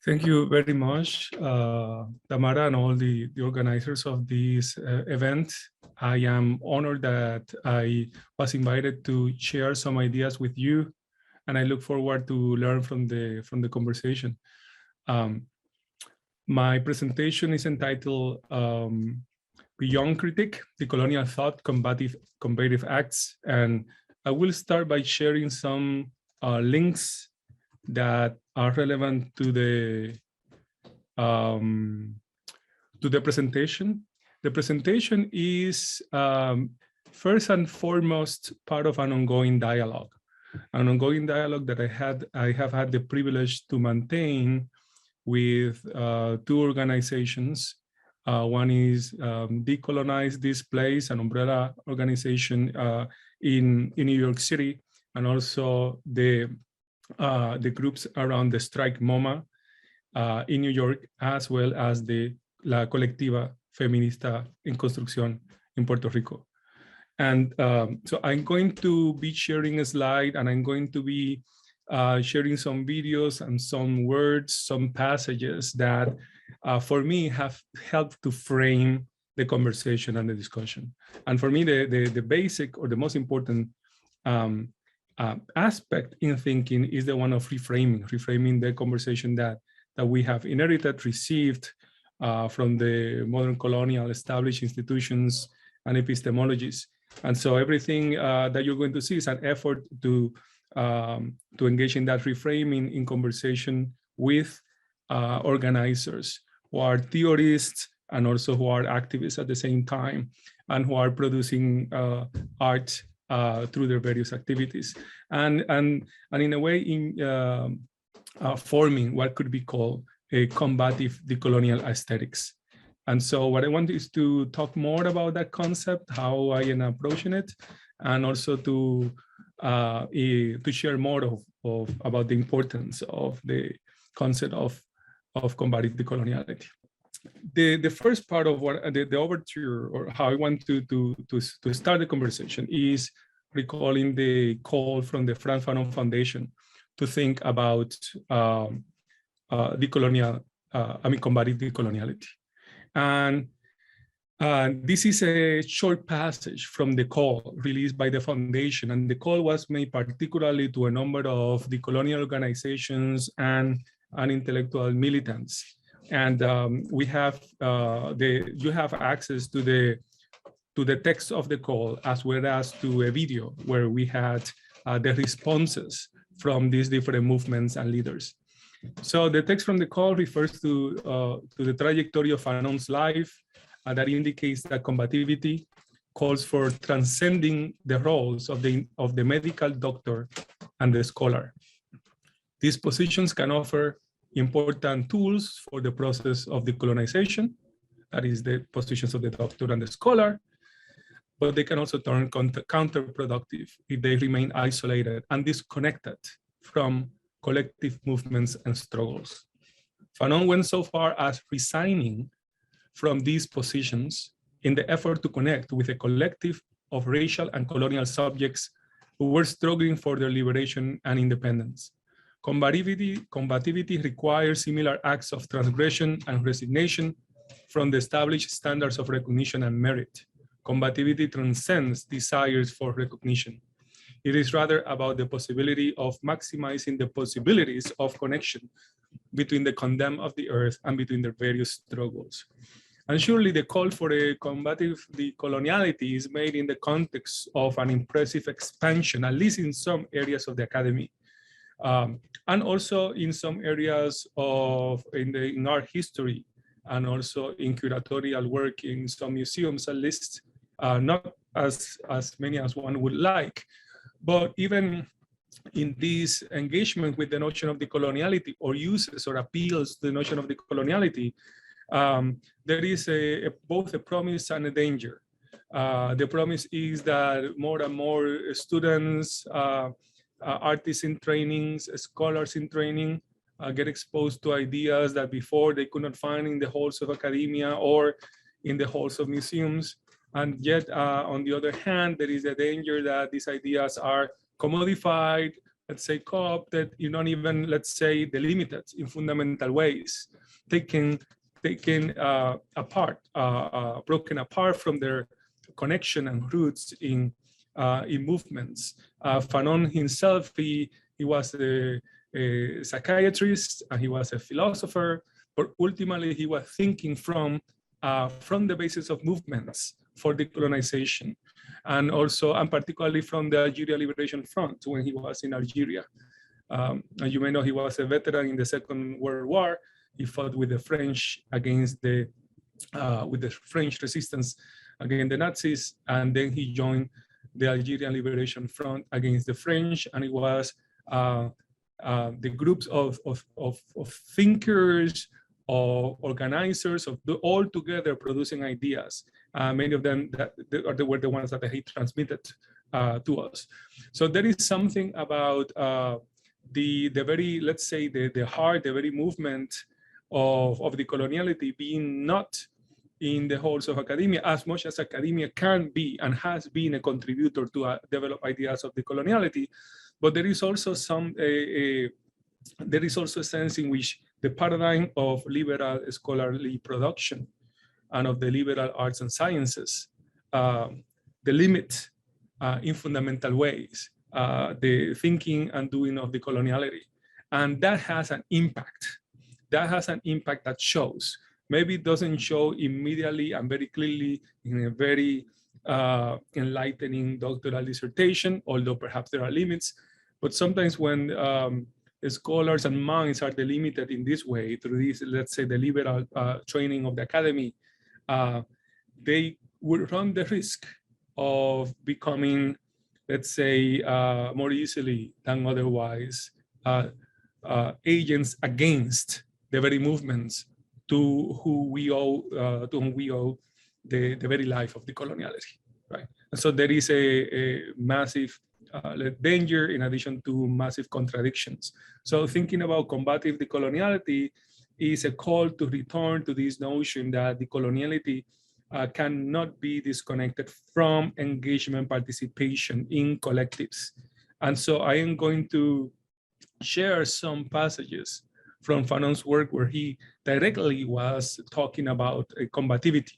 Thank you very much, Tamara, and all the organizers of this event. I am honored that I was invited to share some ideas with you, and I look forward to learn from the conversation. My presentation is entitled Beyond Critique, Decolonial Thought, Combative Acts, and I will start by sharing some links that are relevant to the presentation. The presentation is first and foremost part of an ongoing dialogue that I have had the privilege to maintain with two organizations. One is Decolonize This Place, an umbrella organization in New York City, and also the groups around the Strike MoMA in New York, as well as la Colectiva Feminista en Construcción in Puerto Rico. And so I'm going to be sharing a slide, and I'm going to be sharing some videos and some words, some passages that for me have helped to frame the conversation and the discussion. And for me, the basic or the most important aspect in thinking is the one of reframing the conversation that we have inherited, received from the modern colonial established institutions and epistemologies. And so everything that you're going to see is an effort to engage in that reframing in conversation with organizers who are theorists and also who are activists at the same time, and who are producing art through their various activities, and in a way forming what could be called a combative decolonial aesthetics. And so what I want is to talk more about that concept, how I am approaching it, and also to share more about the importance of the concept of combative decoloniality. The first part of what the overture, or how I want to start the conversation, is recalling the call from the Frantz Fanon Foundation to think about combative decoloniality. And this is a short passage from the call released by the foundation, and the call was made particularly to a number of decolonial organizations and intellectual militants. And we have you have access to the text of the call, as well as to a video where we had the responses from these different movements and leaders. So the text from the call refers to the trajectory of Fanon's life that indicates that combativity calls for transcending the roles of the medical doctor and the scholar. These positions can offer important tools for the process of decolonization, that is the positions of the doctor and the scholar, but they can also turn counterproductive if they remain isolated and disconnected from collective movements and struggles. Fanon went so far as resigning from these positions in the effort to connect with a collective of racial and colonial subjects who were struggling for their liberation and independence. Combativity requires similar acts of transgression and resignation from the established standards of recognition and merit. Combativity transcends desires for recognition. It is rather about the possibility of maximizing the possibilities of connection between the condemned of the earth and between their various struggles. And surely the call for a combative decoloniality is made in the context of an impressive expansion, at least in some areas of the academy, and also in some areas in art history, and also in curatorial work in some museums, at least not as many as one would like. But even in this engagement with the notion of decoloniality, or uses or appeals to the notion of decoloniality, there is both a promise and a danger. The promise is that more and more students, artists in trainings, scholars in training, get exposed to ideas that before they could not find in the halls of academia or in the halls of museums. And yet, on the other hand, there is a danger that these ideas are commodified, let's say, co-opted, not even, let's say, delimited in fundamental ways, taken apart, broken apart from their connection and roots in movements. Fanon himself, he was a psychiatrist and he was a philosopher, but ultimately he was thinking from the basis of movements for decolonization, and particularly from the Algeria Liberation Front when he was in Algeria. And you may know he was a veteran in the Second World War. He fought with the French against with the French resistance against the Nazis, and then he joined the Algerian Liberation Front against the French, and it was the groups of thinkers, of organizers, all together producing ideas. Many of them were the ones that he transmitted to us. So there is something about the very, let's say, the heart, the very movement of decoloniality being not in the halls of academia, as much as academia can be and has been a contributor to develop ideas of decoloniality. But there is also a sense in which the paradigm of liberal scholarly production and of the liberal arts and sciences delimit in fundamental ways the thinking and doing of decoloniality. And that has an impact. That has an impact that shows. Maybe it doesn't show immediately and very clearly in a very enlightening doctoral dissertation, although perhaps there are limits. But sometimes when scholars and minds are delimited in this way through this, let's say, the liberal training of the academy, they would run the risk of becoming, let's say, more easily than otherwise, agents against the very movements to whom we owe the very life of decoloniality, right? And so there is a massive danger in addition to massive contradictions. So thinking about combative decoloniality is a call to return to this notion that decoloniality cannot be disconnected from engagement participation in collectives. And so I am going to share some passages from Fanon's work where he directly was talking about combativity.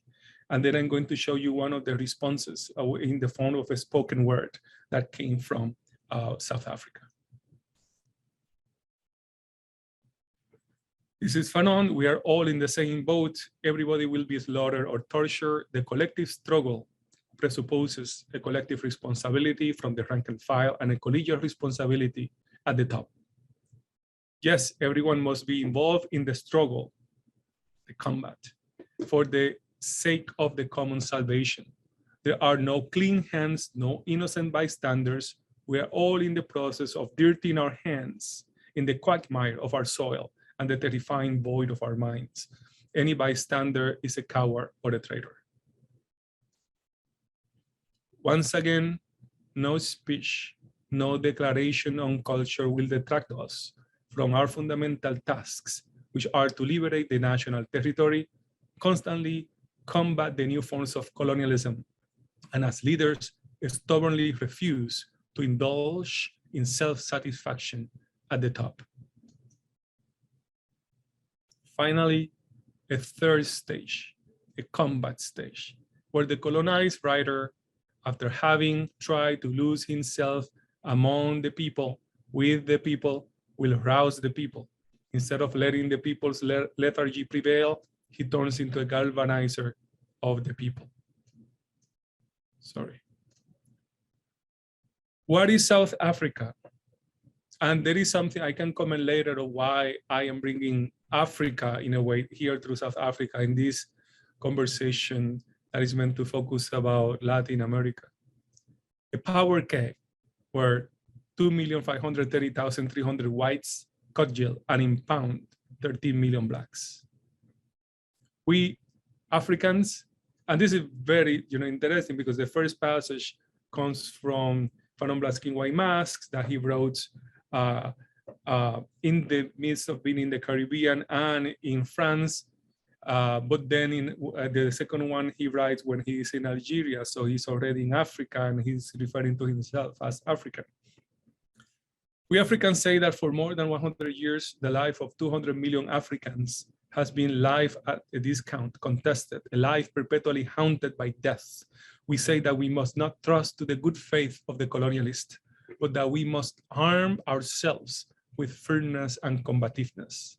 And then I'm going to show you one of the responses in the form of a spoken word that came from South Africa. This is Fanon. We are all in the same boat. Everybody will be slaughtered or tortured. The collective struggle presupposes a collective responsibility from the rank and file and a collegial responsibility at the top. Yes, everyone must be involved in the struggle, the combat, for the sake of the common salvation. There are no clean hands, no innocent bystanders. We are all in the process of dirtying our hands in the quagmire of our soil and the terrifying void of our minds. Any bystander is a coward or a traitor. Once again, no speech, no declaration on culture will detract us from our fundamental tasks, which are to liberate the national territory, constantly combat the new forms of colonialism, and as leaders, stubbornly refuse to indulge in self-satisfaction at the top. Finally, a third stage, a combat stage, where the colonized writer, after having tried to lose himself among the people, with the people, will rouse the people. Instead of letting the people's lethargy prevail, he turns into a galvanizer of the people. Sorry. What is South Africa? And there is something I can comment later on why I am bringing Africa in a way here through South Africa in this conversation that is meant to focus about Latin America. A power keg where 2,530,300 whites cut jail and impound 13 million blacks. We Africans, and this is very interesting because the first passage comes from Fanon Black Skin White Masks that he wrote in the midst of being in the Caribbean and in France. But then in the second one he writes when he's in Algeria, so he's already in Africa and he's referring to himself as African. We Africans say that for more than 100 years, the life of 200 million Africans has been life at a discount, contested, a life perpetually haunted by death. We say that we must not trust to the good faith of the colonialist, but that we must arm ourselves with firmness and combativeness.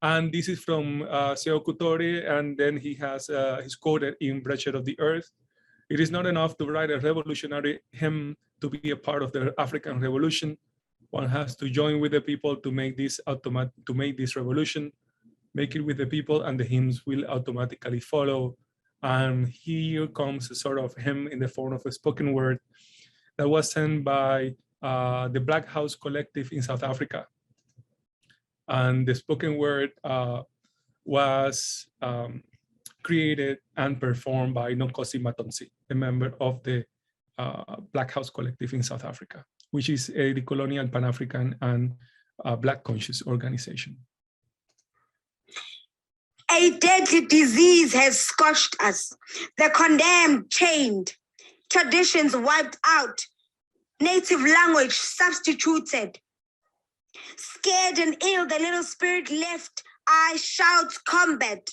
And this is from Sekou Touré, and then he has he's quoted in Breacher of the Earth. It is not enough to write a revolutionary hymn to be a part of the African revolution. One has to join with the people to make this revolution, make it with the people, and the hymns will automatically follow. And here comes a sort of hymn in the form of a spoken word that was sent by the Black House Collective in South Africa. And the spoken word was created and performed by Nonkosi Matonsi, a member of the Black House Collective in South Africa, which is a decolonial, Pan-African, and Black conscious organization. A deadly disease has scorched us. The condemned chained, traditions wiped out, native language substituted. Scared and ill, the little spirit left. I shout combat.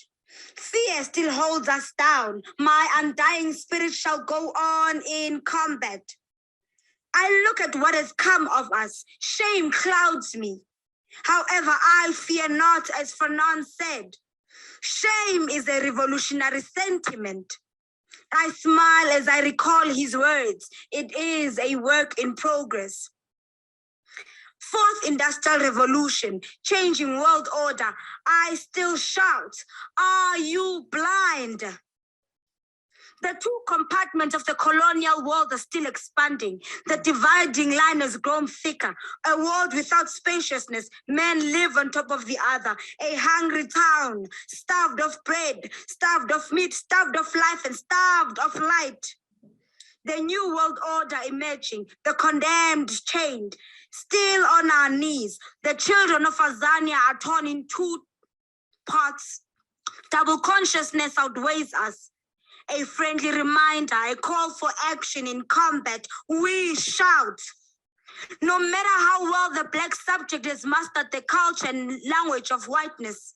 Fear still holds us down. My undying spirit shall go on in combat. I look at what has come of us. Shame clouds me. However, I fear not, as Fanon said. Shame is a revolutionary sentiment. I smile as I recall his words. It is a work in progress. Fourth industrial revolution, changing world order. I still shout, are you blind? The two compartments of the colonial world are still expanding. The dividing line has grown thicker. A world without spaciousness. Men live on top of the other. A hungry town, starved of bread, starved of meat, starved of life, and starved of light. The new world order emerging, the condemned chained, still on our knees. The children of Azania are torn in two parts. Double consciousness outweighs us. A friendly reminder, a call for action in combat. We shout. No matter how well the Black subject has mastered the culture and language of whiteness,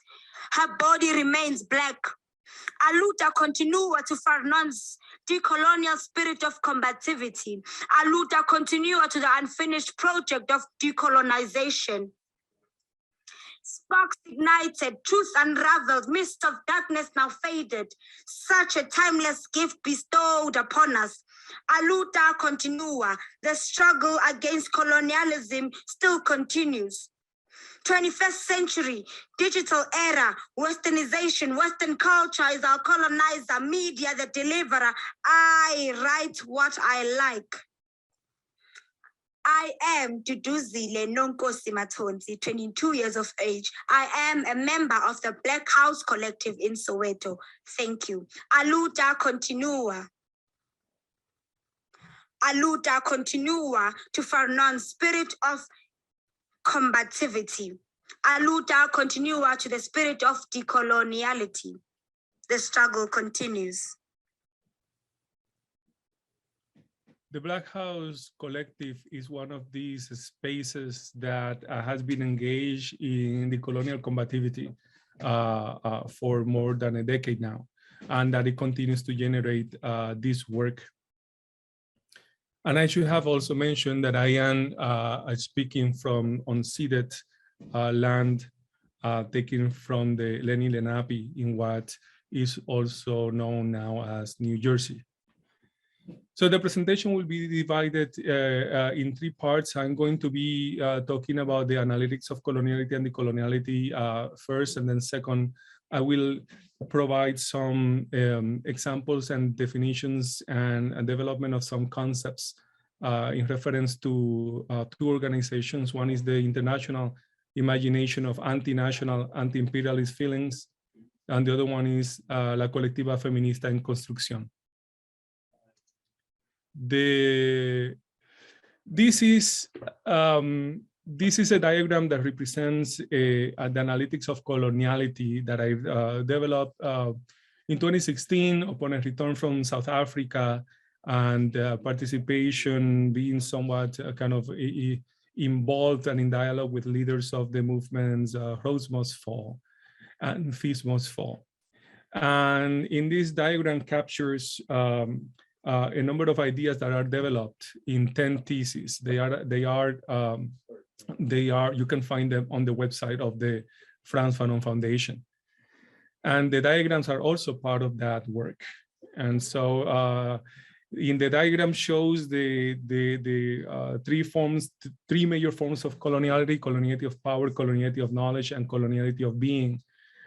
her body remains Black. Aluta continua to Fanon's decolonial spirit of combativity. Aluta continua to the unfinished project of decolonization. Sparks ignited, truth unraveled, mist of darkness now faded. Such a timeless gift bestowed upon us. Aluta continua. The struggle against colonialism still continues. 21st century, digital era, westernization, Western culture is our colonizer, media the deliverer. I write what I like. I am Duduzile Nonkosi Matonsi, 22 years of age. I am a member of the Black House Collective in Soweto. Thank you. Aluta continua. Aluta continua to Fanon's spirit of combativity. Aluta continua to the spirit of decoloniality. The struggle continues. The Black House Collective is one of these spaces that has been engaged in the colonial combativity for more than a decade now, and that it continues to generate this work. And I should have also mentioned that I am speaking from unceded land taken from the Lenni Lenape in what is also known now as New Jersey. So the presentation will be divided in three parts. I'm going to be talking about the analytics of coloniality and decoloniality first, and then second, I will provide some examples and definitions and development of some concepts in reference to two organizations. One is the International Imagination of Anti-National, Anti-imperialist Feelings, and the other one is La Colectiva Feminista en Construcción. This is a diagram that represents the analytics of coloniality that I've developed in 2016 upon a return from South Africa, and participation being somewhat kind of involved and in dialogue with leaders of the movements Rose Must Fall and Fees Must Fall. And in this diagram captures a number of ideas that are developed in 10 theses. They are you can find them on the website of the Frantz Fanon Foundation. And the diagrams are also part of that work. And so in the diagram shows the three major forms of coloniality: coloniality of power, coloniality of knowledge, and coloniality of being.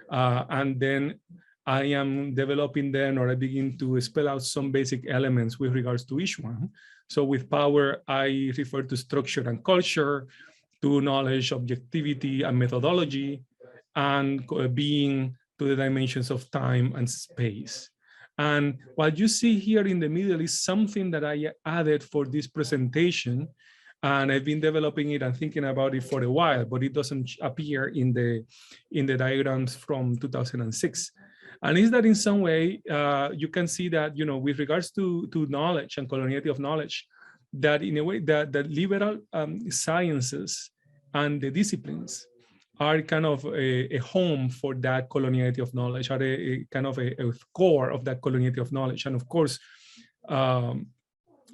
And then I am developing then, or I begin to spell out some basic elements with regards to each one. So with power, I refer to structure and culture, to knowledge, objectivity, and methodology, and being to the dimensions of time and space. And what you see here in the middle is something that I added for this presentation, and I've been developing it and thinking about it for a while, but it doesn't appear in the diagrams from 2006. And is that in some way, you can see that, you know, with regards to knowledge and coloniality of knowledge, that in a way that the liberal sciences and the disciplines are kind of a home for that coloniality of knowledge, are a kind of a core of that coloniality of knowledge. And of course, the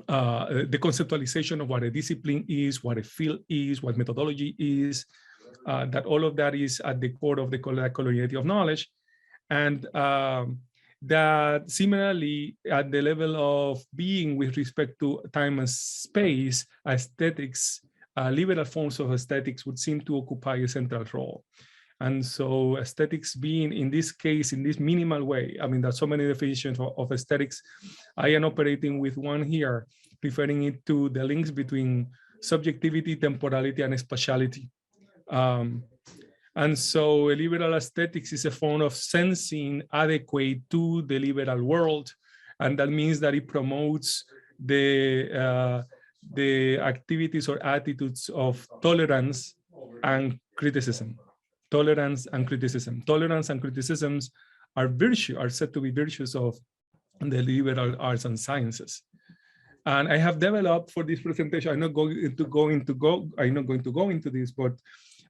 conceptualization of what a discipline is, what a field is, what methodology is, that all of that is at the core of the coloniality of knowledge. And that similarly, at the level of being with respect to time and space, aesthetics, liberal forms of aesthetics would seem to occupy a central role. And so aesthetics being, in this case, in this minimal way, I mean, there's so many definitions of aesthetics. I am operating with one here, referring it to the links between subjectivity, temporality, and spatiality. And so a liberal aesthetics is a form of sensing adequate to the liberal world. And that means that it promotes the activities or attitudes of tolerance and criticism. Tolerance and criticism. Tolerance and criticisms are said to be virtues of the liberal arts and sciences. And I have developed for this presentation, I'm not going to go into this, but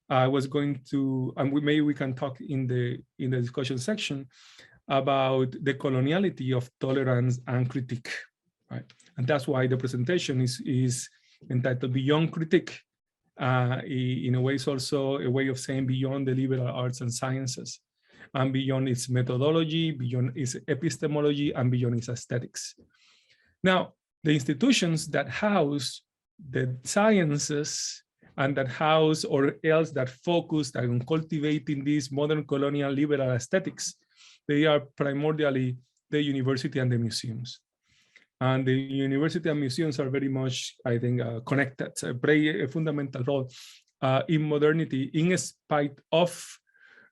I was going to, and maybe we can talk in the discussion section about the coloniality of tolerance and critique, right? And that's why the presentation is entitled Beyond Critique. In a way, it's also a way of saying beyond the liberal arts and sciences, and beyond its methodology, beyond its epistemology, and beyond its aesthetics. Now, the institutions that house the sciences and that house or else that focus on cultivating these modern colonial liberal aesthetics, they are primordially the university and the museums. And the university and museums are very much, I think, connected, play a fundamental role in modernity, in spite of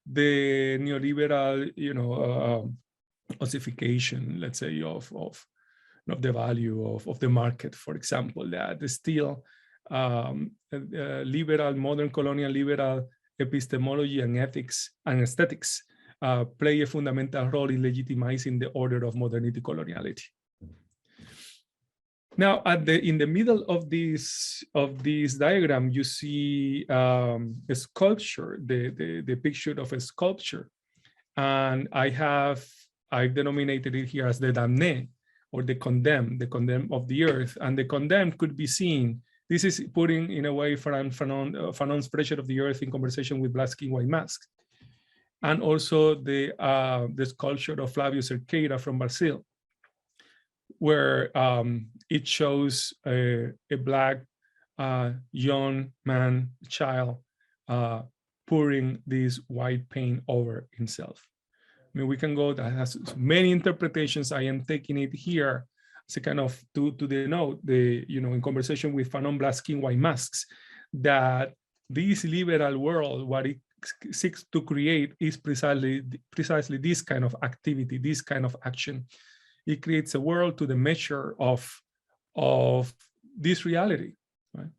the neoliberal, ossification, let's say, of the value of the market, for example, that is still liberal, modern colonial liberal epistemology and ethics and aesthetics play a fundamental role in legitimizing the order of modernity coloniality. Now, in the middle of this diagram, you see a sculpture, the picture of a sculpture, and I've denominated it here as the damné, or the condemned of the earth, and the condemned could be seen. This is putting, in a way, Fanon's Pressure of the Earth in conversation with Black Skin, White Masks, and also the sculpture of Flavio Cerqueira from Brazil, where it shows a Black young man, child, pouring this white paint over himself. I mean, we can go, that has many interpretations. I am taking it here as a kind of to denote in conversation with Fanon, Black Skin, White Masks, that this liberal world, what it seeks to create is precisely this kind of activity, this kind of action. It creates a world to the measure of this reality, right?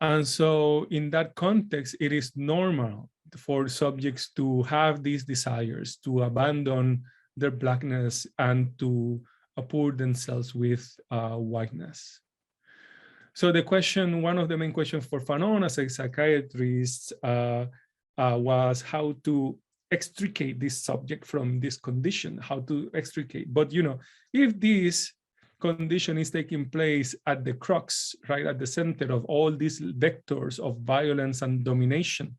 And so in that context, it is normal for subjects to have these desires to abandon their Blackness and to pour themselves with whiteness. So the question, one of the main questions for Fanon as a psychiatrist was how to extricate this subject from this condition, how to extricate. But, you know, if this condition is taking place at the crux, right, at the center of all these vectors of violence and domination,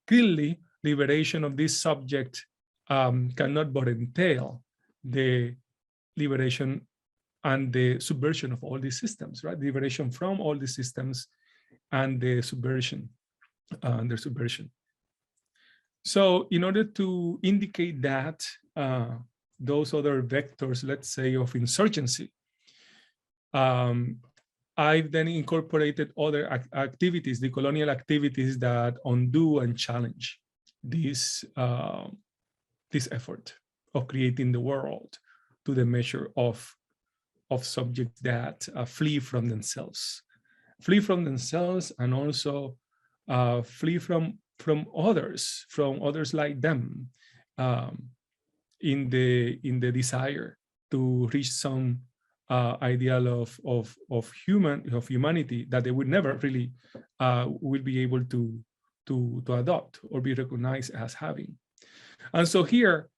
clearly liberation of this subject cannot but entail the liberation and the subversion of all these systems, right? Liberation from all these systems and the subversion, their subversion. So in order to indicate that, those other vectors, let's say, of insurgency, I've then incorporated other activities, the colonial activities that undo and challenge this, this effort of creating the world to the measure of subjects that flee from themselves and also flee from others like them, in the desire to reach some ideal of humanity that they would never really will be able to adopt or be recognized as having. And so here,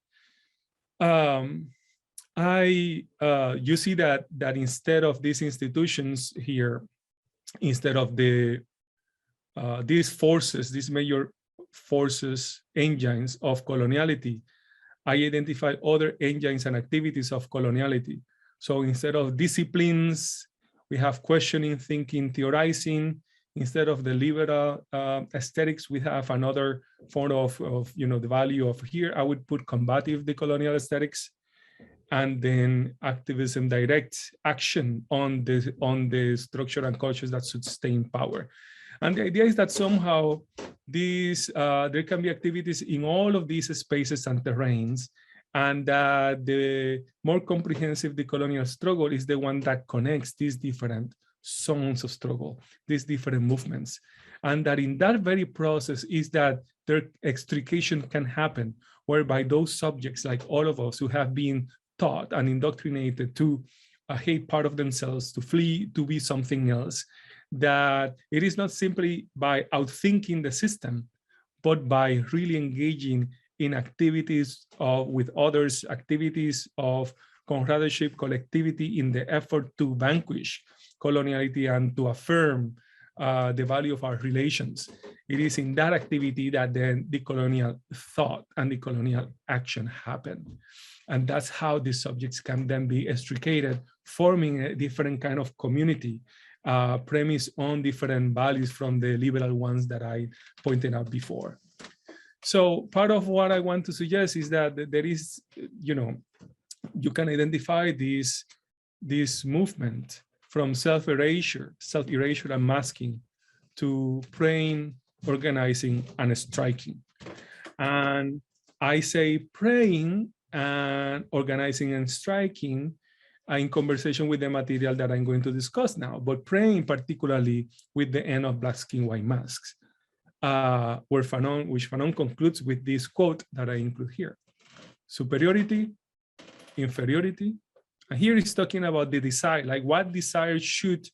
you see that instead of these institutions here, instead of these forces, these major forces, engines of coloniality, I identify other engines and activities of coloniality. So instead of disciplines, we have questioning, thinking, theorizing. Instead of the liberal aesthetics, we have another form of the value of here. I would put combative decolonial aesthetics, and then activism, direct action on the structure and cultures that sustain power. And the idea is that somehow these there can be activities in all of these spaces and terrains, and the more comprehensive decolonial struggle is the one that connects these different zones of struggle, these different movements. And that in that very process is that their extrication can happen, whereby those subjects, like all of us who have been taught and indoctrinated to hate part of themselves, to flee, to be something else, that it is not simply by outthinking the system, but by really engaging in activities with others, activities of comradeship, collectivity in the effort to vanquish coloniality and to affirm the value of our relations. It is in that activity that then the colonial thought and the colonial action happen. And that's how these subjects can then be extricated, forming a different kind of community premised on different values from the liberal ones that I pointed out before. So part of what I want to suggest is that there is, you can identify this movement from self-erasure and masking to praying, organizing, and striking. And I say praying and organizing and striking in conversation with the material that I'm going to discuss now, but praying particularly with the end of Black Skin, White Masks, which Fanon concludes with this quote that I include here: superiority, inferiority. And here he's talking about the desire, like what desire should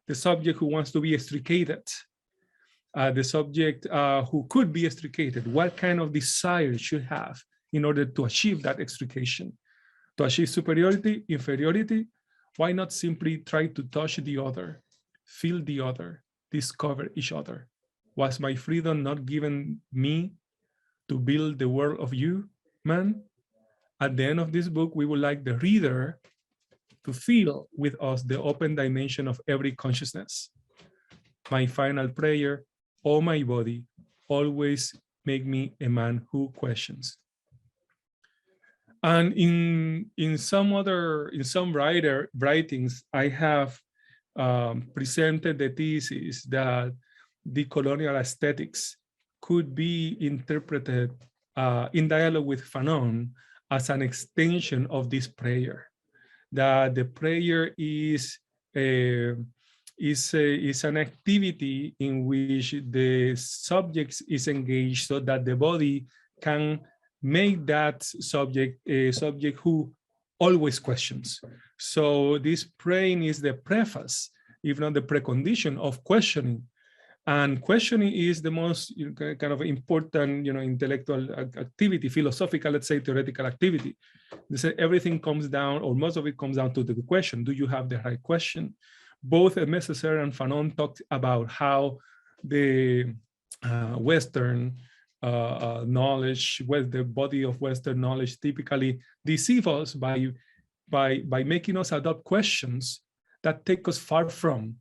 the subject who wants to be extricated, the subject who could be extricated, what kind of desire should have in order to achieve that extrication? To achieve superiority, inferiority, why not simply try to touch the other, feel the other, discover each other? Was my freedom not given me to build the world of you, man? At the end of this book, we would like the reader to feel with us the open dimension of every consciousness. My final prayer, oh my body, always make me a man who questions. And in some writings, I have presented the thesis that decolonial aesthetics could be interpreted in dialogue with Fanon as an extension of this prayer. That the prayer is an activity in which the subject is engaged so that the body can make that subject a subject who always questions. So this praying is the preface if not the precondition of questioning. And questioning is the most kind of important, intellectual activity, philosophical, let's say, theoretical activity. They say everything comes down, or most of it comes down to the question: do you have the right question? Both Messer and Fanon talked about how the Western knowledge, the body of Western knowledge, typically deceive us by making us adopt questions that take us far from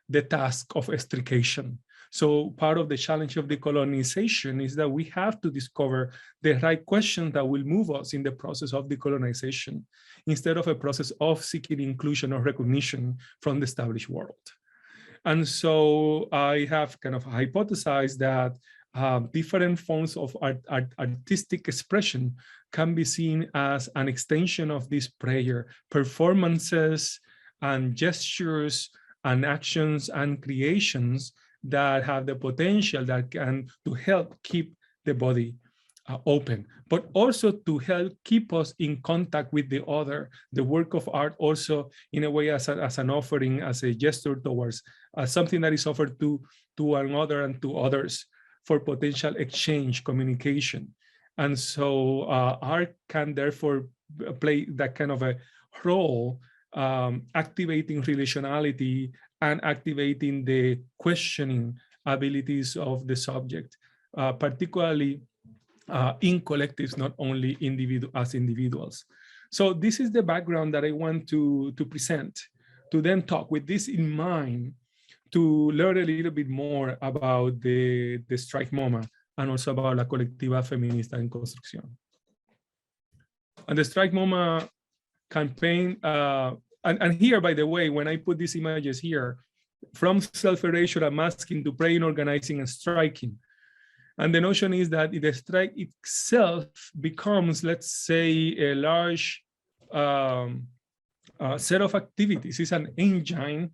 the task of extrication. So part of the challenge of decolonization is that we have to discover the right questions that will move us in the process of decolonization, instead of a process of seeking inclusion or recognition from the established world. And so I have kind of hypothesized that different forms of artistic expression can be seen as an extension of this prayer. Performances and gestures and actions and creations that have the potential that can to help keep the body open, but also to help keep us in contact with the other. The work of art also, in a way, as an offering, as a gesture towards something that is offered to another and to others for potential exchange, communication. And so art can therefore play that kind of a role, activating relationality and activating the questioning abilities of the subject, particularly in collectives, not only as individuals. So this is the background that I want to present, to then talk with this in mind, to learn a little bit more about the Strike MoMA and also about la Colectiva Feminista en Construcción. And the Strike MoMA campaign, and here, by the way, when I put these images here, from self-erasure and masking to praying, organizing, and striking. And the notion is that the strike itself becomes, let's say, a large set of activities. It's an engine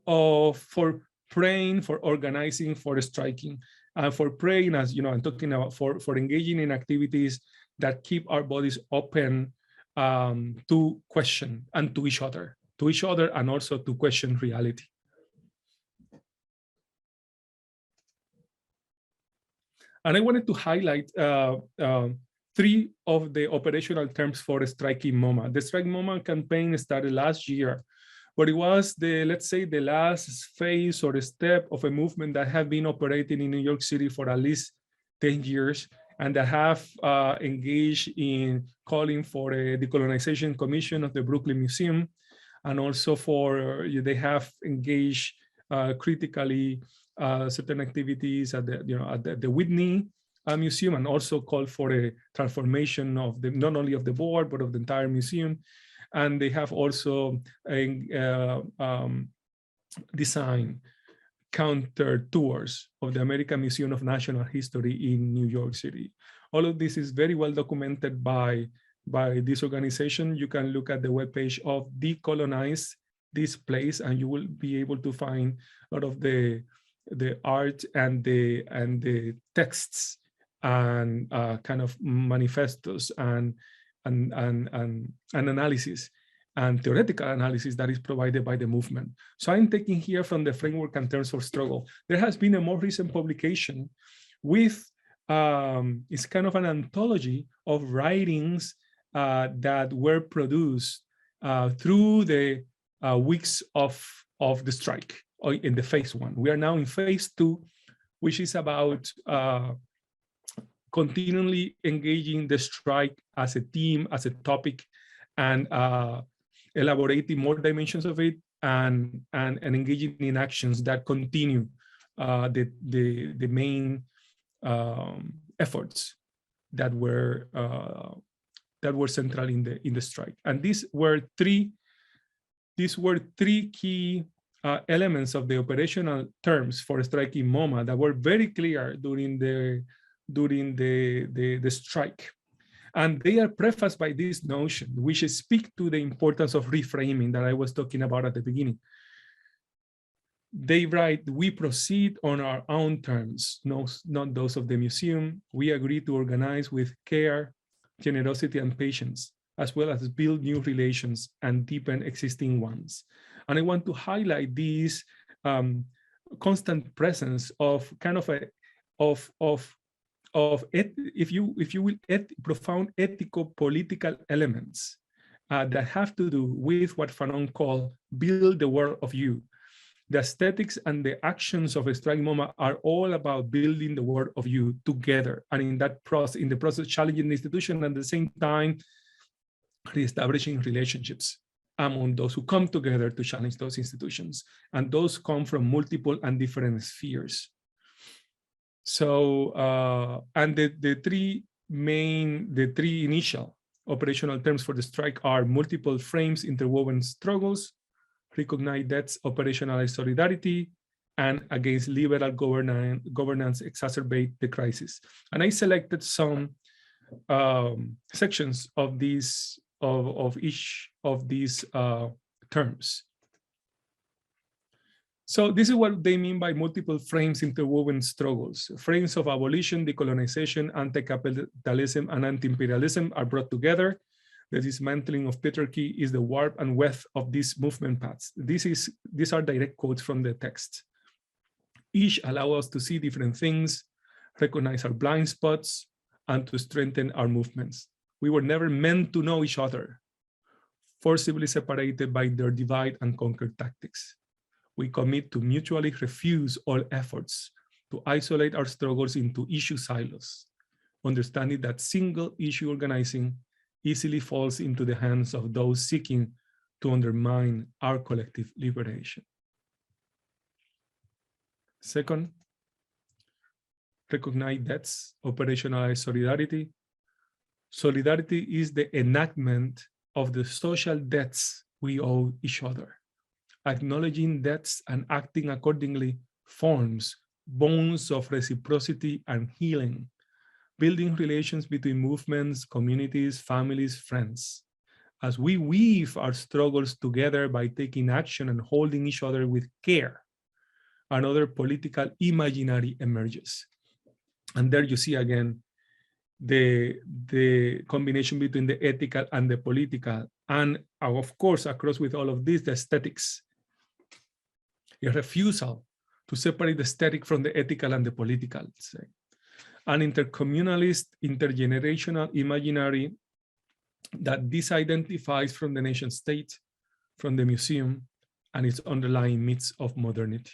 for praying, for organizing, for striking, and for praying, as I'm talking about, for engaging in activities that keep our bodies open to question and to each other, and also to question reality. And I wanted to highlight three of the operational terms for striking MoMA. The Strike MoMA campaign started last year, but it was let's say, the last phase or step of a movement that had been operating in New York City for at least 10 years, and that have engaged in calling for a decolonization commission of the Brooklyn Museum, and also they have engaged critically certain activities at the Whitney Museum, and also called for a transformation of not only of the board but of the entire museum. And they have also designed counter tours of the American Museum of Natural History in New York City. All of this is very well documented by this organization. You can look at the webpage of Decolonize This Place, and you will be able to find a lot of the art and the texts and kind of manifestos and analysis and theoretical analysis that is provided by the movement. So I'm taking here from the framework and terms of struggle. There has been a more recent publication with, it's kind of an anthology of writings that were produced through the weeks of the strike in the phase one. We are now in phase two, which is about continually engaging the strike as a theme, as a topic, and elaborating more dimensions of it, and engaging in actions that continue the main efforts that were central in the strike. And these were three key elements of the operational terms for striking MoMA that were very clear during the strike. And they are prefaced by this notion, which speak to the importance of reframing that I was talking about at the beginning. They write, we proceed on our own terms, not those of the museum. We agree to organize with care, generosity, and patience. as well as build new relations and deepen existing ones. And I want to highlight this constant presence of kind of if you will, profound ethico-political elements that have to do with what Fanon called build the world of you. The aesthetics and the actions of Strike MoMA are all about building the world of you together, and in that process, challenging the institution, and at the same time, reestablishing relationships among those who come together to challenge those institutions, and those come from multiple and different spheres. So, and the three initial operational terms for the strike are multiple frames, interwoven struggles, recognize debts, operationalize solidarity, and against liberal governance exacerbate the crisis. And I selected some sections of these of each of these terms. So this is what they mean by multiple frames, interwoven struggles. Frames of abolition, decolonization, anti-capitalism, and anti-imperialism are brought together. The dismantling of patriarchy is the warp and weft of these movement paths. These are direct quotes from the text. Each allow us to see different things, recognize our blind spots, and to strengthen our movements. We were never meant to know each other, forcibly separated by their divide and conquer tactics. We commit to mutually refuse all efforts to isolate our struggles into issue silos, understanding that single issue organizing easily falls into the hands of those seeking to undermine our collective liberation. Second, recognize debts, operationalize solidarity. Solidarity is the enactment of the social debts we owe each other. Acknowledging debts and acting accordingly forms bonds of reciprocity and healing, building relations between movements, communities, families, friends. As we weave our struggles together by taking action and holding each other with care, another political imaginary emerges. And there you see again the combination between the ethical and the political, and of course, across with all of this, the aesthetics. A refusal to separate the aesthetic from the ethical and the political, let's say. An intercommunalist, intergenerational imaginary that disidentifies from the nation state, from the museum, and its underlying myths of modernity.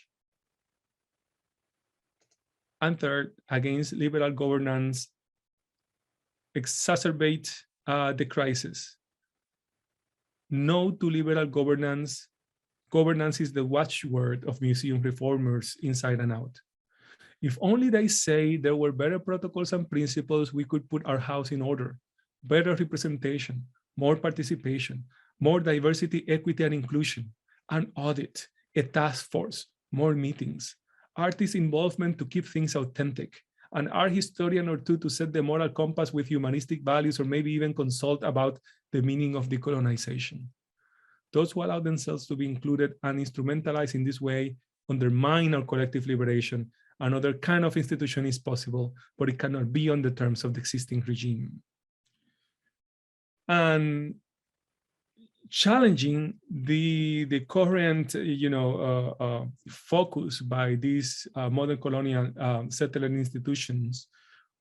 And third, against liberal governance, exacerbate the crisis. No to liberal governance. Governance is the watchword of museum reformers inside and out. If only they say there were better protocols and principles, we could put our house in order. Better representation, more participation, more diversity, equity, and inclusion, an audit, a task force, more meetings, artist involvement to keep things authentic, an art historian or two to set the moral compass with humanistic values, or maybe even consult about the meaning of decolonization. Those who allow themselves to be included and instrumentalized in this way undermine our collective liberation. Another kind of institution is possible, but it cannot be on the terms of the existing regime. And challenging the current, focus by these modern colonial settler institutions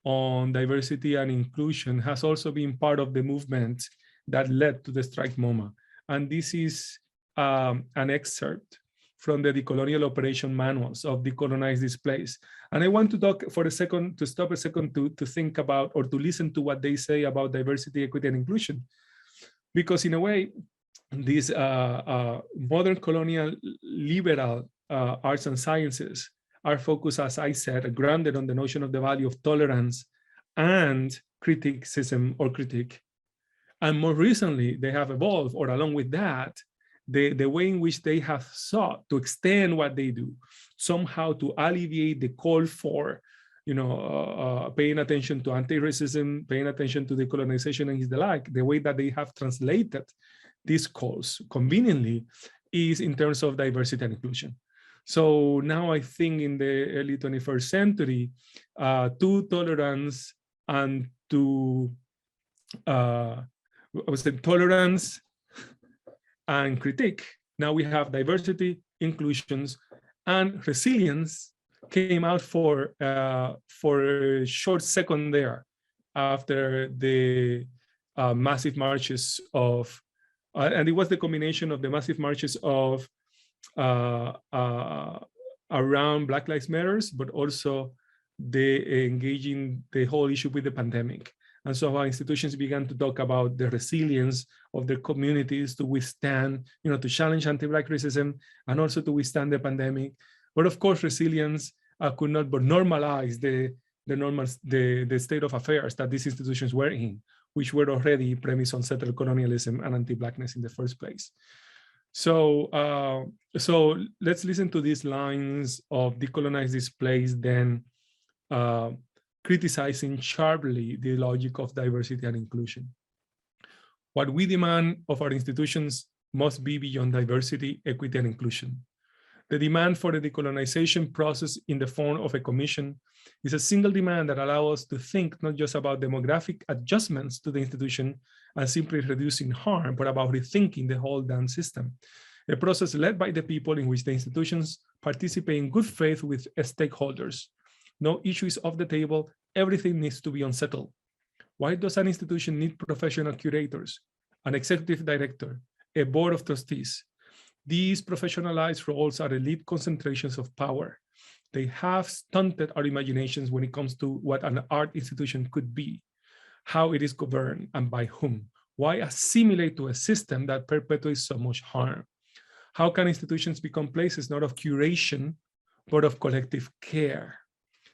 on diversity and inclusion has also been part of the movement that led to the Strike MoMA. And this is an excerpt from the decolonial operation manuals of decolonized displays. And I want to talk for a second, to stop a second to think about or to listen to what they say about diversity, equity, and inclusion. Because in a way, these modern colonial liberal arts and sciences are focused, as I said, grounded on the notion of the value of tolerance and criticism or critique. And more recently, they have evolved, or along with that, the way in which they have sought to extend what they do, somehow to alleviate the call for, paying attention to anti-racism, paying attention to decolonization and the like. The way that they have translated these calls conveniently is in terms of diversity and inclusion. So now I think in the early 21st century, to tolerance and to I would say tolerance and critique. Now we have diversity, inclusions, and resilience came out for a short second there after the massive marches of, and it was the combination of the massive marches of around Black Lives Matters, but also the engaging the whole issue with the pandemic. And so our institutions began to talk about the resilience of their communities to withstand, to challenge anti-Black racism and also to withstand the pandemic. But of course, resilience could not but normalize the state of affairs that these institutions were in, which were already premised on settled colonialism and anti-Blackness in the first place. So let's listen to these lines of Decolonize Displays, then criticizing sharply the logic of diversity and inclusion. What we demand of our institutions must be beyond diversity, equity, and inclusion. The demand for the decolonization process in the form of a commission is a single demand that allows us to think not just about demographic adjustments to the institution and simply reducing harm, but about rethinking the whole damn system. A process led by the people in which the institutions participate in good faith with stakeholders. No issue is off the table, everything needs to be unsettled. Why does an institution need professional curators, an executive director, a board of trustees? These professionalized roles are elite concentrations of power. They have stunted our imaginations when it comes to what an art institution could be, how it is governed, and by whom. Why assimilate to a system that perpetuates so much harm? How can institutions become places not of curation, but of collective care?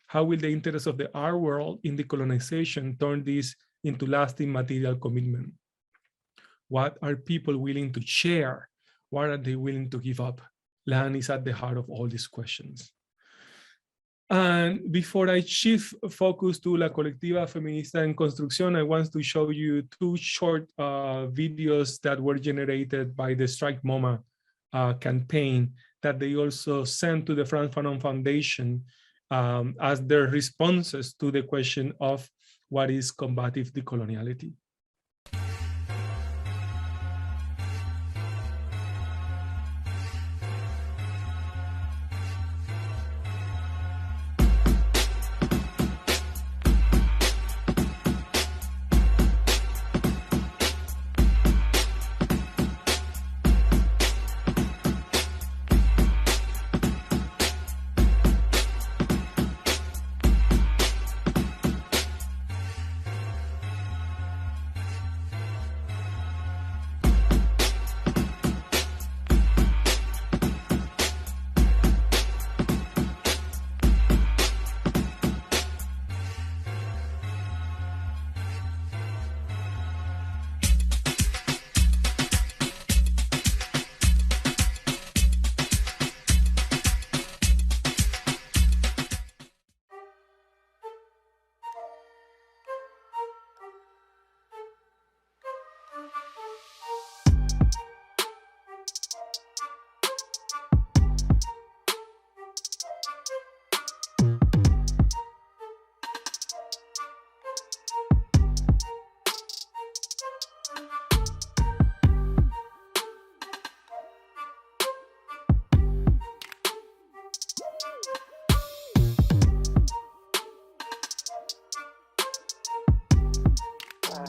How will the interests of the art world in decolonization turn this into lasting material commitment? What are people willing to share? What are they willing to give up? Land is at the heart of all these questions. And before I shift focus to La Colectiva Feminista and Construcción, I want to show you two short videos that were generated by the Strike MoMA campaign that they also sent to the Frantz Fanon Foundation as their responses to the question of what is combative decoloniality.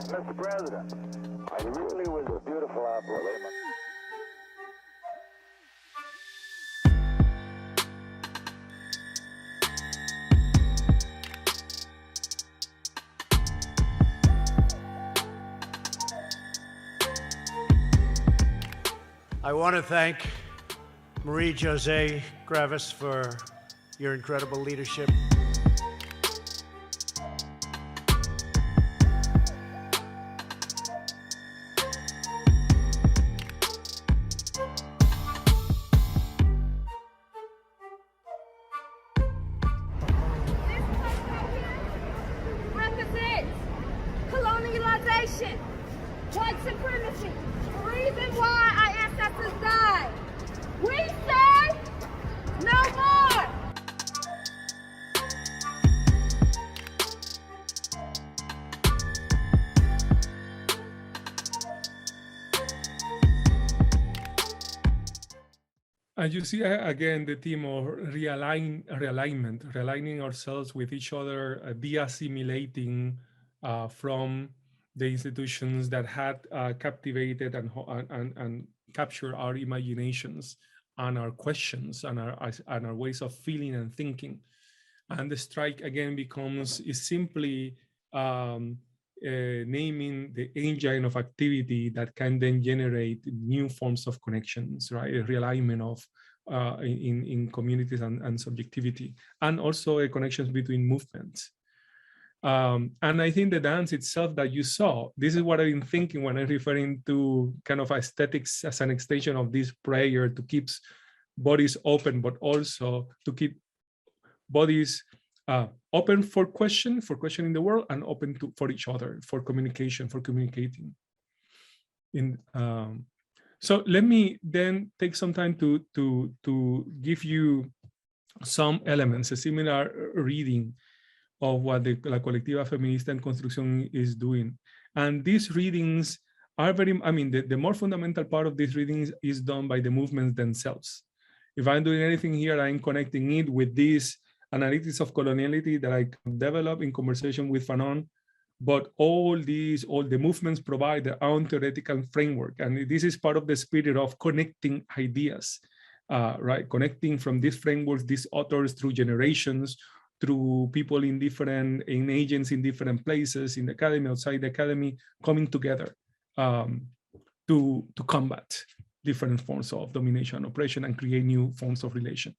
Mr. President, it really was a beautiful operation. I want to thank Marie-José Gravis for your incredible leadership. Colonialization, white supremacy, the reason why our ancestors died. We say no more. And you see, again, the theme of realigning ourselves with each other, de-assimilating from the institutions that had captivated and captured our imaginations and our questions and our ways of feeling and thinking. And the strike, again, is simply naming the engine of activity that can then generate new forms of connections, right? A realignment of in communities and subjectivity, and also connections between movements. And I think the dance itself that you saw, this is what I've been thinking when I'm referring to kind of aesthetics as an extension of this prayer to keep bodies open, but also to keep bodies open for questioning the world, and open for each other, for communication, for communicating. So let me then take some time to give you some elements, a similar reading of what the La Colectiva Feminista and Construcción is doing. And these readings are very, I mean, the more fundamental part of these readings is done by the movements themselves. If I'm doing anything here, I'm connecting it with this analytics of coloniality that I develop in conversation with Fanon. But all the movements provide their own theoretical framework. And this is part of the spirit of connecting ideas, right? Connecting from these frameworks, these authors through generations, through people in agents in different places, in the academy, outside the academy, coming together to combat different forms of domination and oppression and create new forms of relation.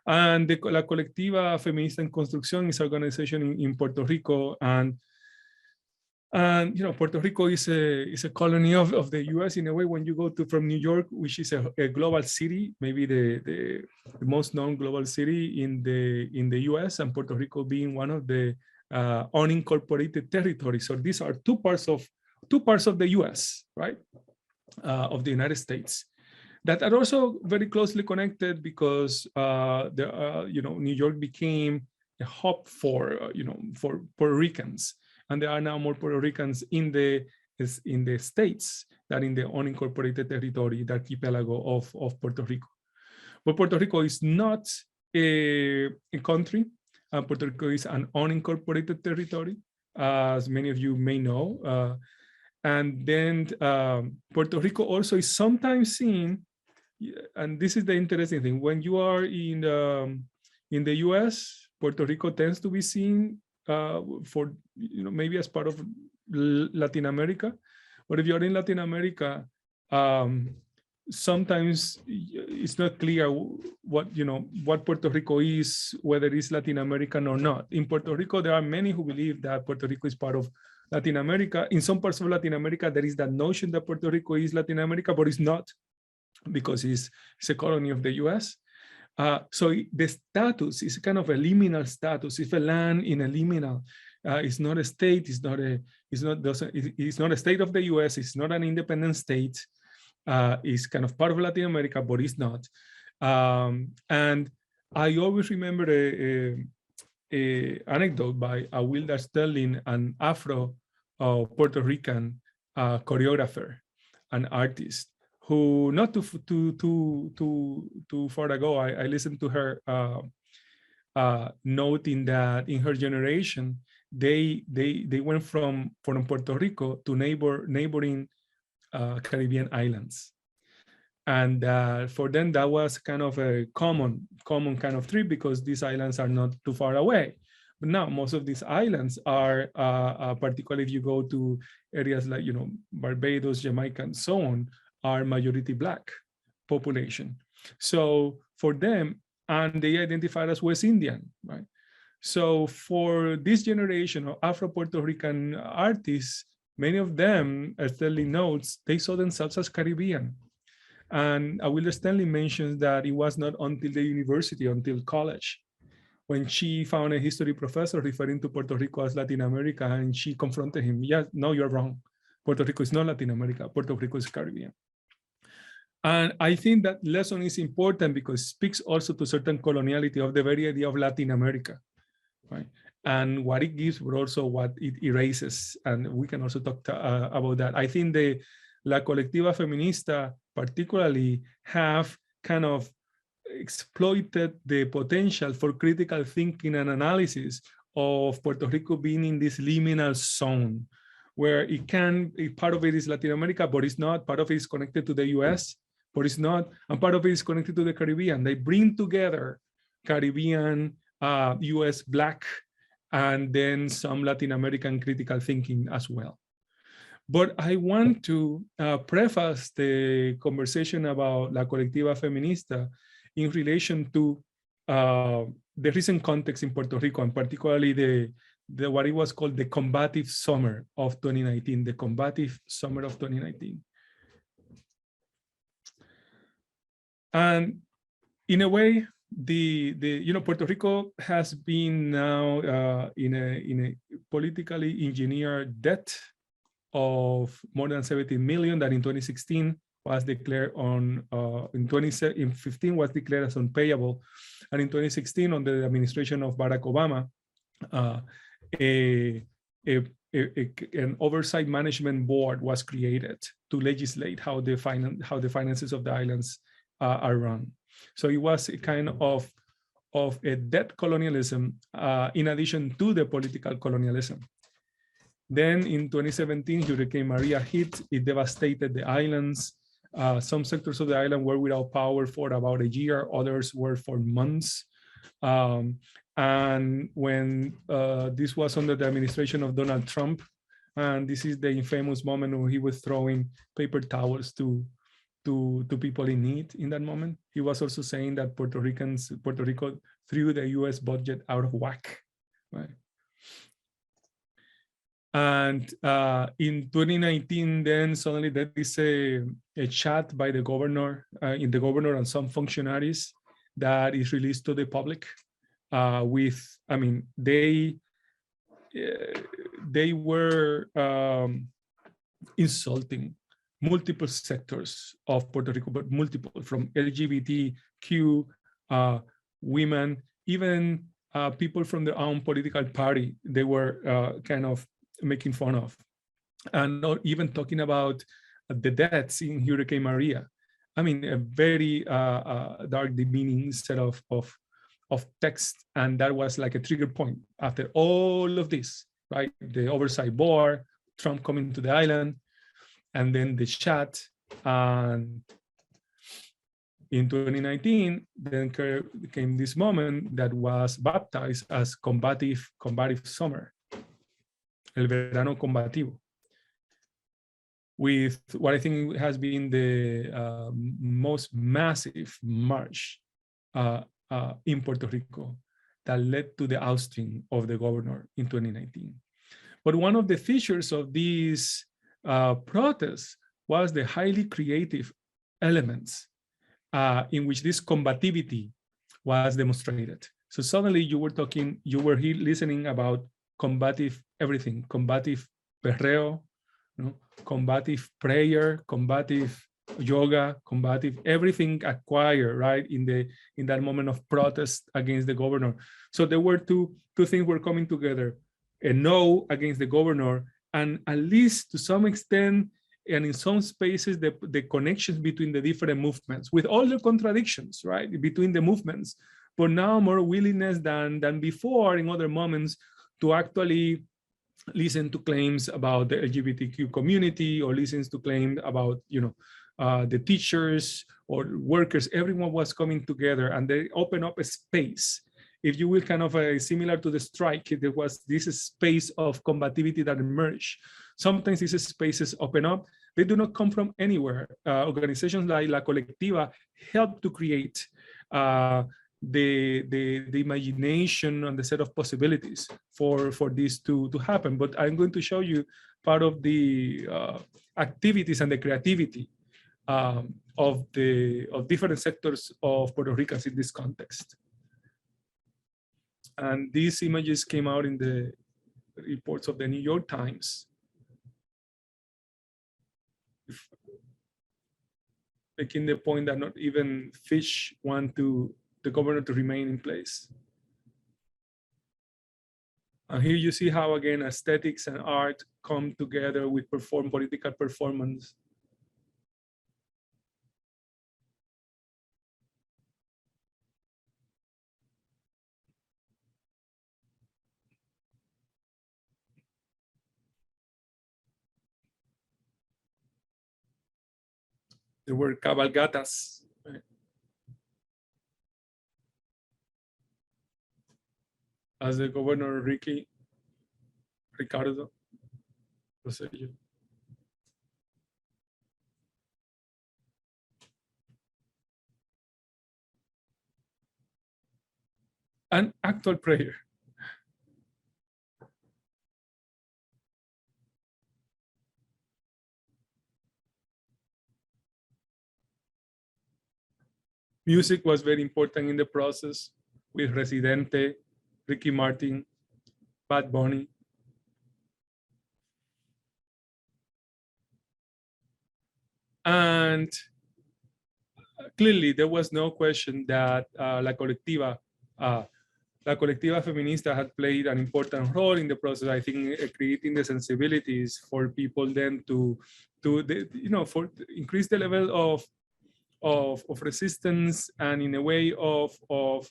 And La Colectiva Feminista en Construcción is an organization in Puerto Rico, and you know, Puerto Rico is a colony of the U.S. in a way. When you go from New York, which is a global city, maybe the most known global city in the U.S., and Puerto Rico being one of the unincorporated territories. So these are two parts of the U.S., right, of the United States, that are also very closely connected because you know, New York became a hub for for Puerto Ricans. And there are now more Puerto Ricans in the states than in the unincorporated territory, the archipelago of Puerto Rico. But Puerto Rico is not a country. Puerto Rico is an unincorporated territory, as many of you may know. And then Puerto Rico also is sometimes seen, and this is the interesting thing, when you are in the US, Puerto Rico tends to be seen for, you know, maybe as part of Latin America. But if you're in Latin America, sometimes it's not clear what Puerto Rico is, whether it's Latin American or not. In Puerto Rico, there are many who believe that Puerto Rico is part of Latin America. In some parts of Latin America, there is that notion that Puerto Rico is Latin America, but it's not, because it's a colony of the US. So the status is kind of a liminal status. It's a land in a liminal. It's not a state. It's not a state of the U.S. It's not an independent state. It's kind of part of Latin America, but it's not. And I always remember a anecdote by Wilder Sterling, an Afro Puerto Rican choreographer, an artist, who not too far ago, I listened to her noting that in her generation, they went from Puerto Rico to neighboring Caribbean islands. And for them, that was kind of a common kind of trip, because these islands are not too far away. But now most of these islands are, particularly if you go to areas like, you know, Barbados, Jamaica, and so on, are majority Black population. So for them, and they identified as West Indian, right? So for this generation of Afro-Puerto Rican artists, many of them, as Stanley notes, they saw themselves as Caribbean. And Wilder Stanley mentions that it was not until the university, until college, when she found a history professor referring to Puerto Rico as Latin America, and she confronted him. Yeah, no, you're wrong. Puerto Rico is not Latin America. Puerto Rico is Caribbean. And I think that lesson is important because it speaks also to certain coloniality of the very idea of Latin America, right? And what it gives, but also what it erases. And we can also talk about that. I think the La Colectiva Feminista particularly have kind of exploited the potential for critical thinking and analysis of Puerto Rico being in this liminal zone, where it can, part of it is Latin America, but it's not, part of it is connected to the US, but it's not, and part of it is connected to the Caribbean. They bring together Caribbean, US Black, and then some Latin American critical thinking as well. But I want to preface the conversation about La Colectiva Feminista in relation to the recent context in Puerto Rico, and particularly the what it was called the combative summer of 2019, the combative summer of 2019. And in a way, Puerto Rico has been now in a politically engineered debt of more than 17 million that in 2016 was declared on, in 2015 was declared as unpayable. And in 2016, under the administration of Barack Obama, an oversight management board was created to legislate how the finances of the islands are run. So it was a kind of a debt colonialism in addition to the political colonialism. Then in 2017, Hurricane Maria hit, it devastated the islands. Some sectors of the island were without power for about a year, others were for months. And when this was under the administration of Donald Trump, and this is the infamous moment when he was throwing paper towels to people in need in that moment. He was also saying that Puerto Rico threw the US budget out of whack, right? And in 2019, then suddenly there is a chat by the governor, the governor and some functionaries that is released to the public they were insulting multiple sectors of Puerto Rico, but multiple, from LGBTQ, women, even people from their own political party, they were kind of making fun of. And not even talking about the deaths in Hurricane Maria. I mean, a very dark, demeaning set of text. And that was like a trigger point after all of this, right? The oversight board, Trump coming to the island, and then the chat. And in 2019, then came this moment that was baptized as combative summer, el verano combativo, with what I think has been the most massive march in Puerto Rico that led to the ousting of the governor in 2019. But one of the features of these protests was the highly creative elements in which this combativity was demonstrated. So suddenly you were here listening about combative everything, combative perreo, combative prayer, combative yoga, combative everything acquired, right, in that moment of protest against the governor. So there were two things were coming together: a no against the governor, and at least to some extent, and in some spaces, the connections between the different movements, with all the contradictions, right, between the movements, but now more willingness than before in other moments to actually listen to claims about the LGBTQ community, or listens to claims about, the teachers or workers. Everyone was coming together, and they open up a space, if you will, kind of similar to the strike. There was this space of combativity that emerged. Sometimes these spaces open up. They do not come from anywhere. Organizations like La Colectiva help to create the imagination and the set of possibilities for this to happen. But I'm going to show you part of the activities and the creativity of different sectors of Puerto Ricans in this context. And these images came out in the reports of the New York Times, making the point that not even fish want the governor to remain in place. And here you see how, again, aesthetics and art come together with political performance. There were cabalgatas. Right? As the governor Ricardo Rosselló. An actual prayer. Music was very important in the process with Residente, Ricky Martin, Bad Bunny. And clearly there was no question that La Colectiva Feminista had played an important role in the process. I think creating the sensibilities for people then to increase the level of resistance, and in a way for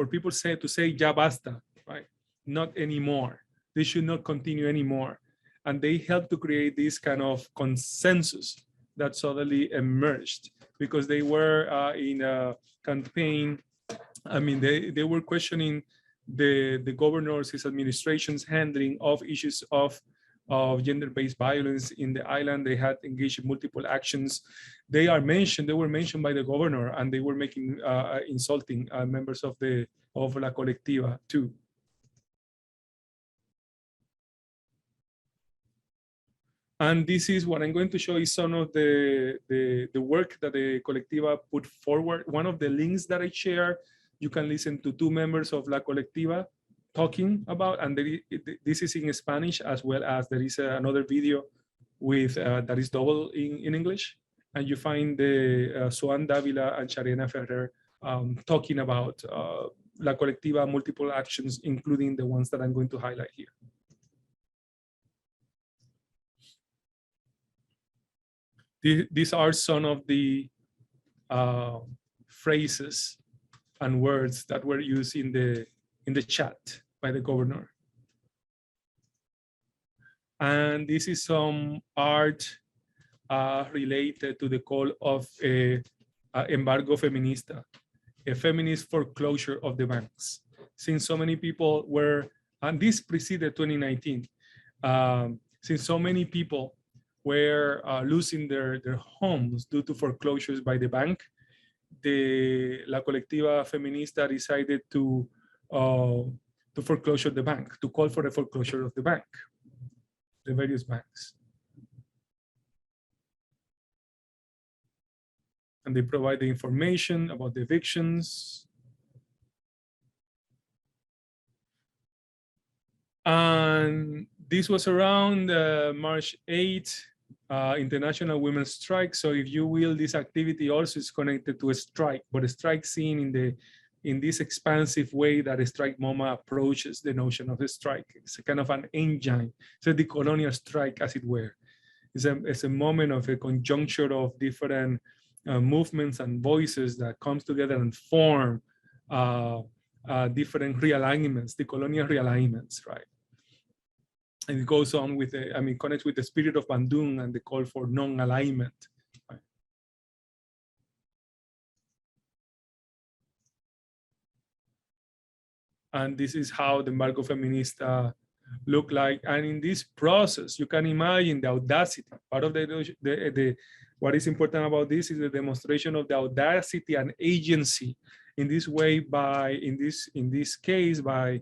people to say ya basta, right? Not anymore. They should not continue anymore. And they helped to create this kind of consensus that suddenly emerged, because they were in a campaign. I mean, they were questioning the governor's, his administration's handling of issues of gender-based violence in the island. They had engaged in multiple actions. They were mentioned by the governor, and they were making insulting members of La Colectiva too. And this is what I'm going to show you, some of the work that the Colectiva put forward. One of the links that I share, you can listen to two members of La Colectiva talking about, and this is in Spanish, as well as there is another video with that is double in English. And you find the Suan Davila and Sharena Ferrer talking about La Colectiva multiple actions, including the ones that I'm going to highlight here. These are some of the phrases and words that were used in the chat by the governor. And this is some art related to the call of embargo feminista, a feminist foreclosure of the banks. Since so many people were, and this preceded 2019, since so many people were losing their homes due to foreclosures by the bank, the La Colectiva Feminista decided to foreclosure the bank, to call for the foreclosure of the bank, the various banks. And they provide the information about the evictions. And this was around March 8th, International Women's Strike. So if you will, this activity also is connected to a strike, but a strike seen in this expansive way that a Strike MoMA approaches the notion of a strike. It's a kind of an engine. It's a decolonial strike, as it were. It's a moment of a conjuncture of different movements and voices that comes together and form different realignments, decolonial realignments, right? And it goes on with, connects with the spirit of Bandung and the call for non-alignment. Right? And this is how the embargo feminista look like. And in this process, you can imagine the audacity. Part of what is important about this is the demonstration of the audacity and agency in this way in this case by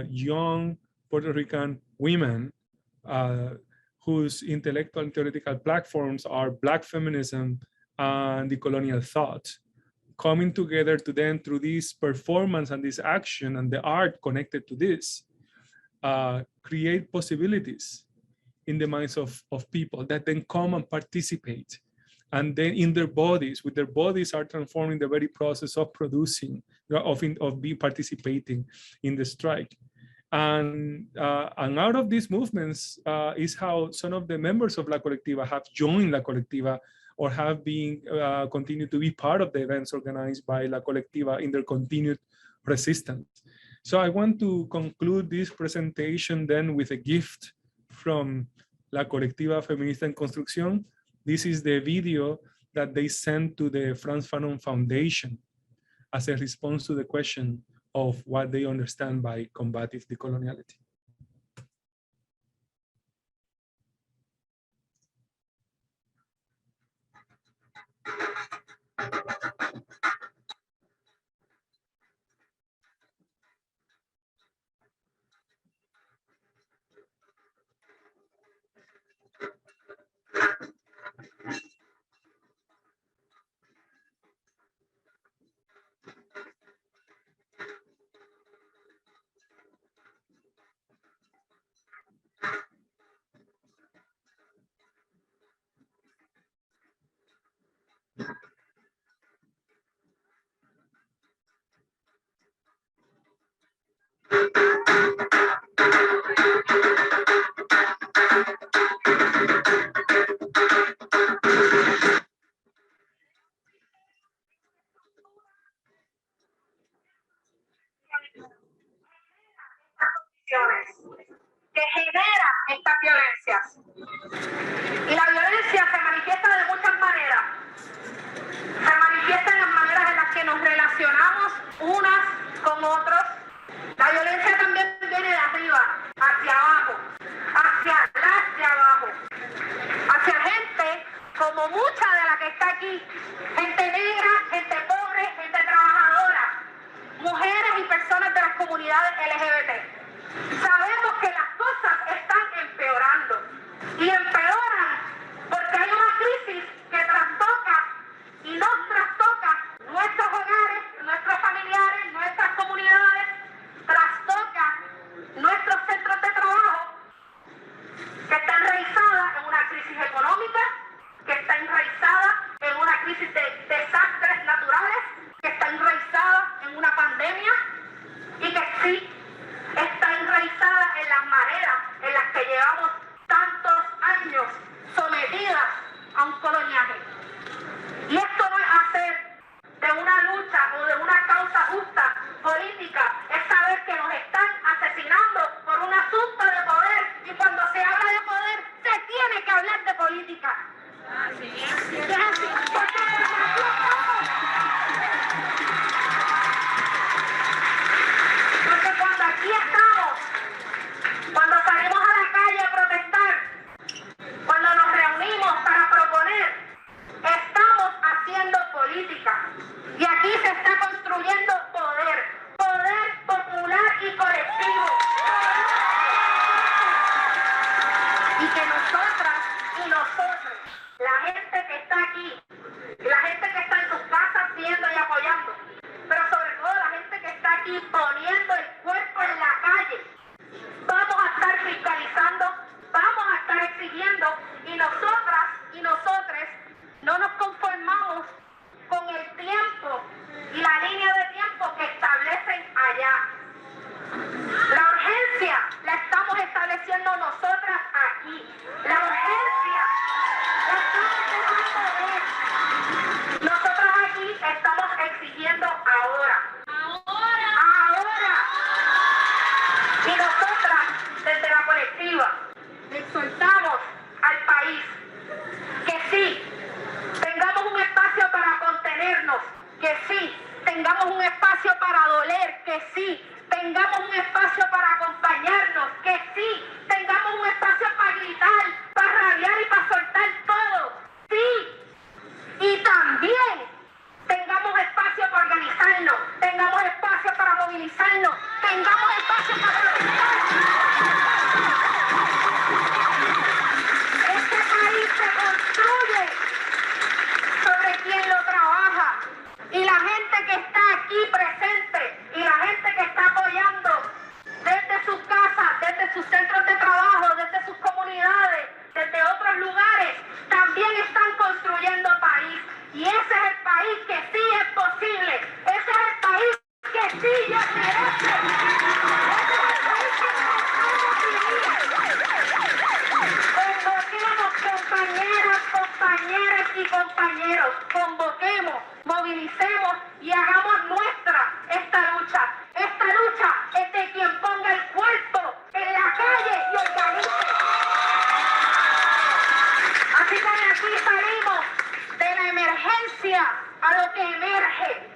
young Puerto Rican women whose intellectual and theoretical platforms are Black feminism and decolonial thought, coming together to then, through this performance and this action and the art connected to this, create possibilities in the minds of people that then come and participate. And then in their bodies, with their bodies are transforming the very process of producing, of participating in the strike. And out of these movements is how some of the members of La Colectiva have joined La Colectiva or have been continued to be part of the events organized by La Colectiva in their continued resistance. So I want to conclude this presentation then with a gift from La Colectiva Feminista en Construcción This is the video that they sent to the Frantz Fanon Foundation as a response to the question of what they understand by combative decoloniality. Que genera estas violencias. Y la violencia se manifiesta de muchas maneras. Se manifiesta en las maneras en las que nos relacionamos unas con otros. La violencia también viene de arriba, hacia abajo, hacia las de abajo, hacia gente como mucha de la que está aquí, gente negra, gente pobre, gente trabajadora, mujeres y personas de las comunidades LGBT. Sabemos que las cosas están empeorando y empeoran porque hay una crisis que trastoca y nos trastoca nuestros hogares, nuestros familiares, nuestras comunidades, trastoca nuestros centros de trabajo, que está enraizada en una crisis económica, que está enraizada en una crisis de desastres naturales, que está enraizada en una pandemia y que sí está enraizada en las maneras en las que llevamos tantos años sometidas a un coloniaje. Y esto no es hacer de una lucha o de una causa justa política, es saber que nos están asesinando por un asunto de poder, y cuando se habla de poder se tiene que hablar de política. Porque cuando aquí estamos, cuando salimos a la calle a protestar, cuando nos reunimos para proponer, estamos haciendo política. Y aquí se está construyendo poder, poder popular y colectivo. Y que nosotras y nosotros, la gente que está aquí, la gente que está en sus casas viendo y apoyando, pero sobre todo la gente que está aquí poniendo el cuerpo en la calle, vamos a estar fiscalizando, vamos a estar exigiendo, y nosotras y nosotres no nos conformamos con el tiempo y la línea de tiempo que establecen allá. La urgencia la estamos estableciendo nosotras aquí. La urgencia la estamos dejando ver. Nosotras aquí estamos exigiendo ahora. Ahora. Y nosotras, desde la colectiva, exhortamos al país que sí, tengamos un espacio para contenernos, que sí, tengamos un espacio para doler, que sí, tengamos un espacio para acompañarnos, que sí, tengamos un espacio para gritar, para rabiar y para soltar todo, sí, y también tengamos espacio para organizarnos, tengamos espacio para movilizarnos, tengamos espacio para protestar. Este país se construye sobre quien lo trabaja, y la gente que está aquí presente y la gente que está apoyando desde sus casas, desde sus centros de trabajo, desde sus comunidades, desde otros lugares, también están construyendo país. Y ese es el país que sí es posible, ese es el país que sí ya merece, ese es el país que convoquemos, compañeras, compañeros y compañeros, convoquemos, movilicemos y hagamos nuestra esta lucha. Esta lucha es de quien ponga el cuerpo en la calle y organice. Así que aquí emerge